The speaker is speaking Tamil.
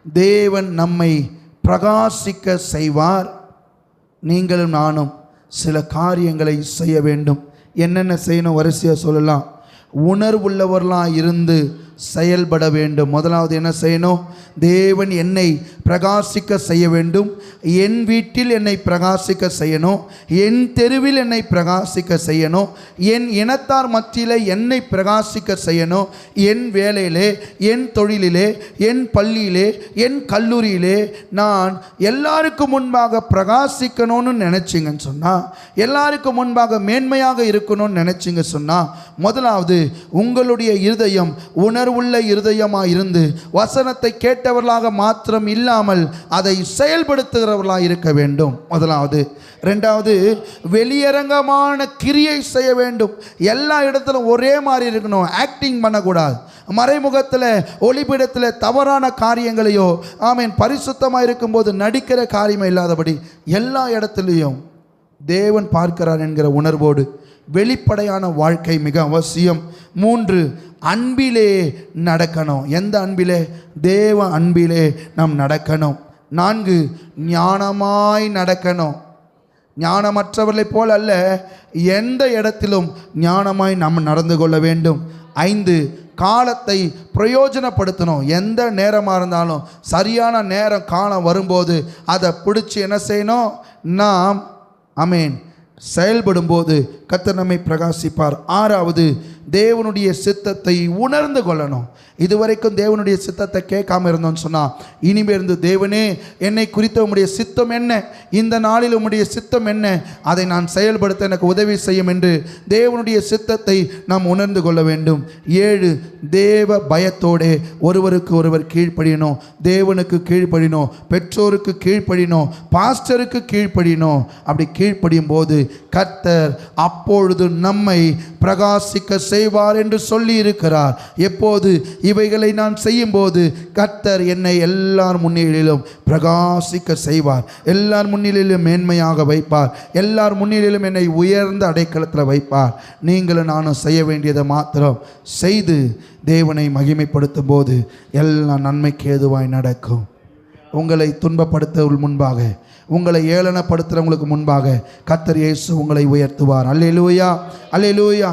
தேவன் நம்மை பிரகாசிக்க செய்வார். நீங்களும் நானும் சில காரியங்களை செய்ய வேண்டும். என்னென்ன செய்யணும் வரிசையாக சொல்லலாம். உணர்வுள்ளவர்களாக இருந்து செயல்பட வேண்டும். முதலாவது என்ன செய்யணும்? தேவன் என்னை பிரகாசிக்க செய்ய வேண்டும். என் வீட்டில் என்னை பிரகாசிக்க செய்யணும். என் தெருவில் என்னை பிரகாசிக்க செய்யணும். என் இனத்தார் மத்தியில் என்னை பிரகாசிக்க செய்யணும். என் வேலையிலே, என் தொழிலிலே, என் பள்ளியிலே, என் கல்லூரியிலே நான் எல்லாருக்கும் முன்பாக பிரகாசிக்கணும்னு நினச்சிங்கன்னு சொன்னால், எல்லாருக்கும் முன்பாக மேன்மையாக இருக்கணும்னு நினச்சிங்க சொன்னால், முதலாவது உங்களுடைய இருதயம் உணர்வுள்ள இருதயமாக இருந்து வசனத்தை கேட்டவர்களாக மாத்திரம் இல்லாமல் அதை செயல்படுத்துகிறவர்களாக இருக்க வேண்டும். முதலாவது. ரெண்டாவது, வெளியரங்கமான கிரியை செய்ய வேண்டும். எல்லா இடத்திலும் ஒரே மாதிரி இருக்கணும். ஆக்டிங் பண்ணக்கூடாது. மறைமுகத்தில் ஒளிபிடத்தில் தவறான காரியங்களையோ பரிசுத்தமாக இருக்கும்போது நடிக்கிற காரியமே இல்லாதபடி எல்லா இடத்துலையும் தேவன் பார்க்கிறார் என்கிற உணர்வோடு வெளிப்படையான வாழ்க்கை மிக அவசியம். 3, அன்பிலே நடக்கணும். எந்த அன்பிலே? தேவ அன்பிலே நாம் நடக்கணும். 4, ஞானமாய் நடக்கணும். ஞானமற்றவர்களைப் போல் அல்ல, எந்த இடத்திலும் ஞானமாய் நாம் நடந்து கொள்ள வேண்டும். 5, காலத்தை பிரயோஜனப்படுத்தணும். எந்த நேரமாக இருந்தாலும் சரியான நேரம் காலம் வரும்போது அதை பிடிச்சி என்ன செய்யணும்? நாம் செயல்படும்போது கர்த்தர் நம்மை பிரகாசிப்பார். 6வது, தேவனுடைய சித்தத்தை உணர்ந்து கொள்ளணும். இதுவரைக்கும் தேவனுடைய சித்தத்தை கேட்காம இருந்தோம்னு சொன்னால், இனிமேருந்து தேவனே என்னை குறித்த உம்முடைய சித்தம் என்ன, இந்த நாளில் உம்முடைய சித்தம் என்ன, அதை நான் செயல்படுத்த எனக்கு உதவி செய்யும் என்று தேவனுடைய சித்தத்தை நாம் உணர்ந்து கொள்ள வேண்டும். 7, தேவ பயத்தோடு ஒருவருக்கு ஒருவர் கீழ்ப்படியணும். தேவனுக்கு கீழ்ப்படியணும், பெற்றோருக்கு கீழ்ப்படியணும், பாஸ்டருக்கு கீழ்ப்படியணும். அப்படி கீழ்ப்படியும் போது கர்த்தர் அப்பொழுது நம்மை பிரகாசிக்க செய்வார் என்று சொல்லி இருக்கிறார். எப்போது? இவைகளை நான் செய்யும்போது கர்த்தர் என்னை எல்லார் முன்னிலையிலும் பிரகாசிக்க செய்வார். எல்லார் முன்னிலையிலும் மேன்மையாக வைப்பார். எல்லார் முன்னிலையிலும் என்னை உயர்ந்த அடைக்கலத்தில் வைப்பார். நீங்களும் நானும் செய்ய வேண்டியதை மாத்திரம் செய்து தேவனை மகிமைப்படுத்தும் போது எல்லாம் நன்மைக்கு ஏதுவாய் நடக்கும். உங்களை துன்பப்படுத்துவதற்கு முன்பாக, உங்களை ஏளனப்படுத்துகிறவங்களுக்கு முன்பாக கர்த்தர் இயேசு உங்களை உயர்த்துவார். அல்லேலூயா, அல்லேலூயா.